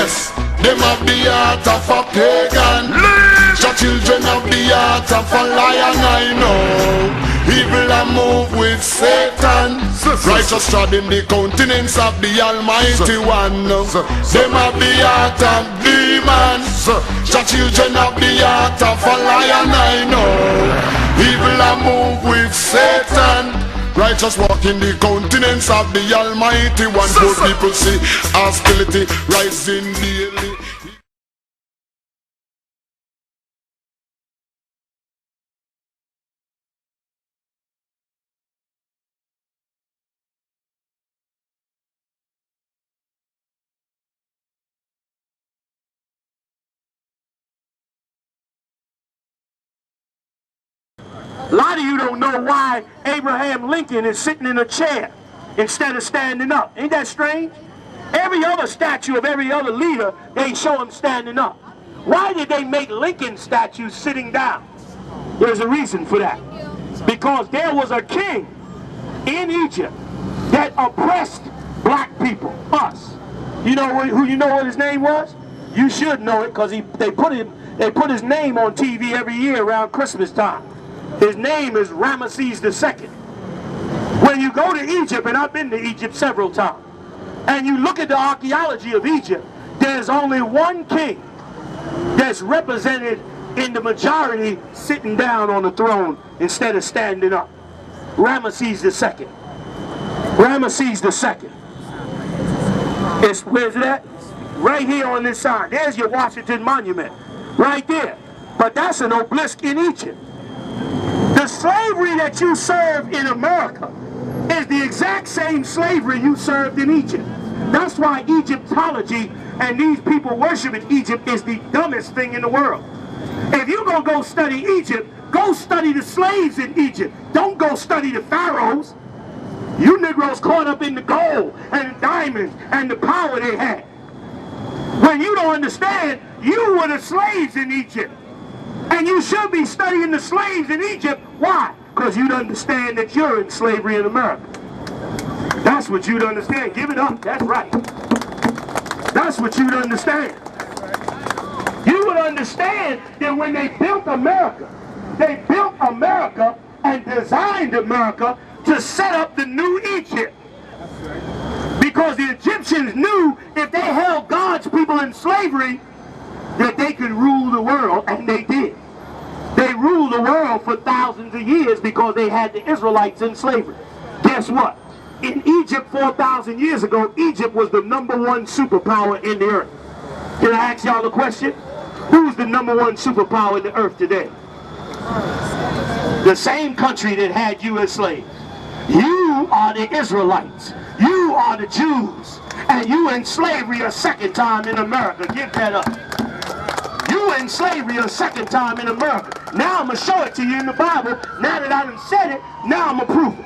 Yes, them have the heart of a pagan. The children have the heart of a lion, I know. Evil and move with Satan. Righteous trod in the countenance of the Almighty One. Them have the heart of demons. The children have the heart of a lion, I know. Evil and move with Satan. Righteous walk in the countenance of the Almighty One. Good people see hostility rising daily. A lot of you don't know why Abraham Lincoln is sitting in a chair instead of standing up. Ain't that strange? Every other statue of every other leader, they show him standing up. Why did they make Lincoln's statue sitting down? There's a reason for that. Because there was a king in Egypt that oppressed black people, us. You know what his name was? You should know it because they put his name on TV every year around Christmas time. His name is Ramesses II. When you go to Egypt, and I've been to Egypt several times, and you look at the archaeology of Egypt, there's only one king that's represented in the majority sitting down on the throne instead of standing up. Ramesses II. Ramesses II. Where's it at? Right here on this side. There's your Washington Monument. Right there. But that's an obelisk in Egypt. The slavery that you serve in America is the exact same slavery you served in Egypt. That's why Egyptology and these people worshiping Egypt is the dumbest thing in the world. If you're going to go study Egypt, go study the slaves in Egypt. Don't go study the pharaohs. You Negroes caught up in the gold and the diamonds and the power they had. When you don't understand, you were the slaves in Egypt. And you should be studying the slaves in Egypt. Why? Because you'd understand that you're in slavery in America. That's what you'd understand. Give it up. That's right. That's what you'd understand. You would understand that when they built America and designed America to set up the new Egypt. Because the Egyptians knew if they held God's people in slavery, that they could rule the world, and they did. They ruled the world for thousands of years because they had the Israelites in slavery. Guess what? In Egypt 4,000 years ago, Egypt was the #1 superpower in the earth. Can I ask y'all a question? Who's the #1 superpower in the earth today? The same country that had you as slaves. You are the Israelites. You are the Jews. And you in slavery a second time in America. Give that up. You in slavery a second time in America. Now I'm going to show it to you in the Bible. Now that I done said it, now I'm going to prove it.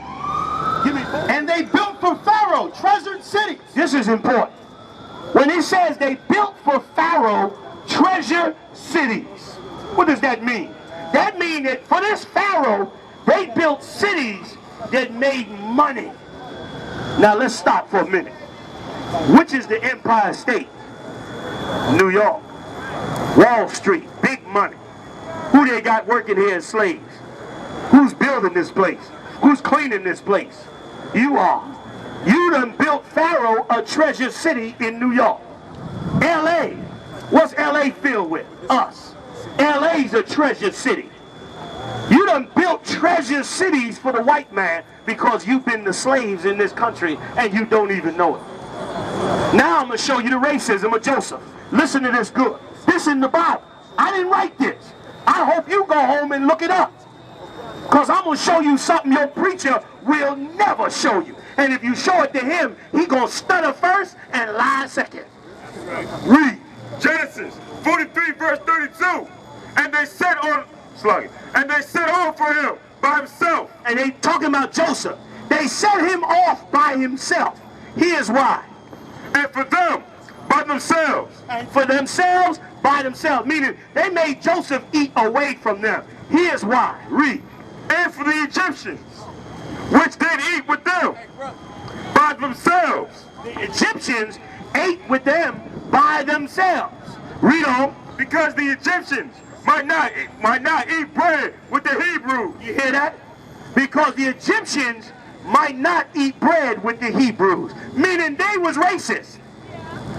Give me. And they built for Pharaoh treasured cities. This is important. When it says they built for Pharaoh treasure cities, what does that mean? That means that for this Pharaoh, they built cities that made money. Now let's stop for a minute. Which is the Empire State? New York. Wall Street, big money. Who they got working here as slaves? Who's building this place? Who's cleaning this place? You are. You done built Pharaoh a treasure city in New York. L.A. What's L.A. filled with? Us. L.A.'s a treasure city. You done built treasure cities for the white man because you've been the slaves in this country and you don't even know it. Now I'm going to show you the racism of Joseph. Listen to this good. This in the Bible. I didn't write this. I hope you go home and look it up. Because I'm going to show you something your preacher will never show you. And if you show it to him, he going to stutter first and lie second. Read Genesis 43 verse 32. And they set on, and they set off for him by himself. And they talking about Joseph. They set him off by himself. Here's why. And for them, by themselves. And for themselves, by themselves. Meaning, they made Joseph eat away from them. Here's why. Read. And for the Egyptians, which did eat with them, by themselves. The Egyptians ate with them by themselves. Read on. Because the Egyptians might not eat bread with the Hebrews. You hear that? Because the Egyptians might not eat bread with the Hebrews, meaning they was racist.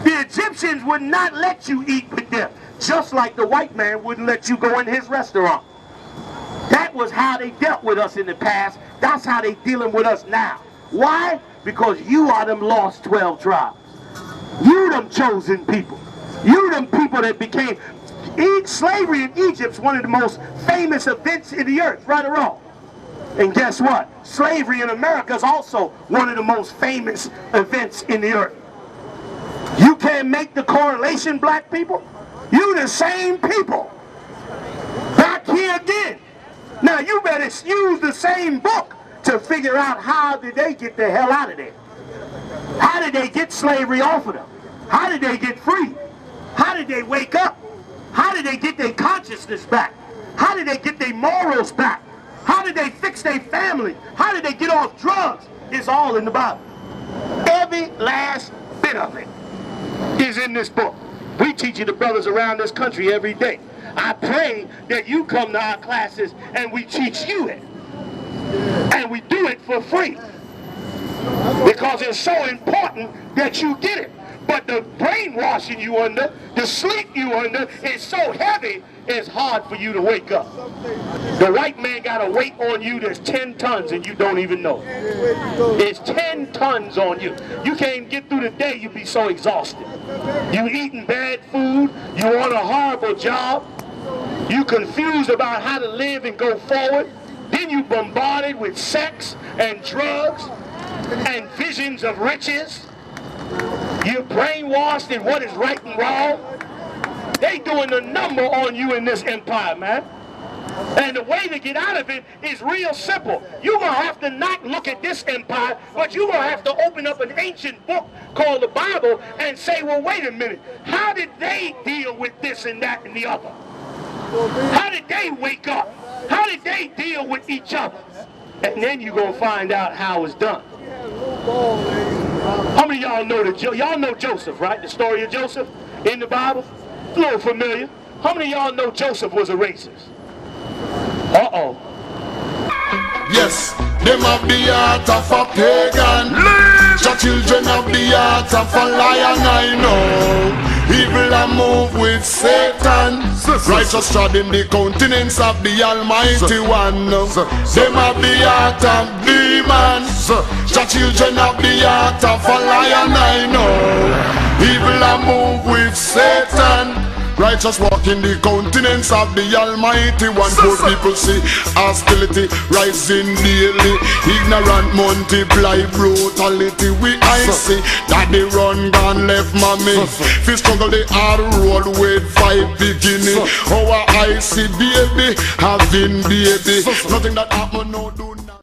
The Egyptians would not let you eat with them, just like the white man wouldn't let you go in his restaurant. That was how they dealt with us in the past. That's how they dealing with us now. Why? Because you are them lost 12 tribes. You them chosen people. You them people that became... Slavery in Egypt's one of the most famous events in the earth, right or wrong. And guess what? Slavery in America is also one of the most famous events in the earth. You can't make the correlation, black people. You the same people. Back here again. Now you better use the same book to figure out how did they get the hell out of there. How did they get slavery off of them? How did they get free? How did they wake up? How did they get their consciousness back? How did they get their morals back? How did they fix their family? How did they get off drugs? It's all in the Bible. Every last bit of it is in this book. We teach it to brothers around this country every day. I pray that you come to our classes and we teach you it. And we do it for free. Because it's so important that you get it. But the brainwashing you under, the sleep you under is so heavy, it's hard for you to wake up. The white man got a weight on you that's 10 tons and you don't even know. It's 10 tons on you. You can't get through the day, you be so exhausted. You eating bad food, you on a horrible job, you confused about how to live and go forward, then you bombarded with sex and drugs and visions of riches. You're brainwashed in what is right and wrong. They doing a number on you in this empire, man. And the way to get out of it is real simple. You're going to have to not look at this empire, but you're going to have to open up an ancient book called the Bible and say, well, wait a minute. How did they deal with this and that and the other? How did they wake up? How did they deal with each other? And then you're going to find out how it's done. How many of y'all know y'all know Joseph, right? The story of Joseph in the Bible? A little familiar. How many of y'all know Joseph was a racist? Uh-oh. Yes, them have the heart of a pagan. The children have the heart of a lion, I know. Evil a move with Satan. Righteous treading the countenance of the Almighty One. Them have the heart of demons. The children have the heart of a lion, I know. Evil a move with Satan. Righteous walk in the countenance of the Almighty One. Poor people see hostility rising daily. Ignorant multiply brutality. I see that they run gone left mommy. Fi struggle the hard road with 5 beginning. Our I see baby having baby. Nothing that happen no do.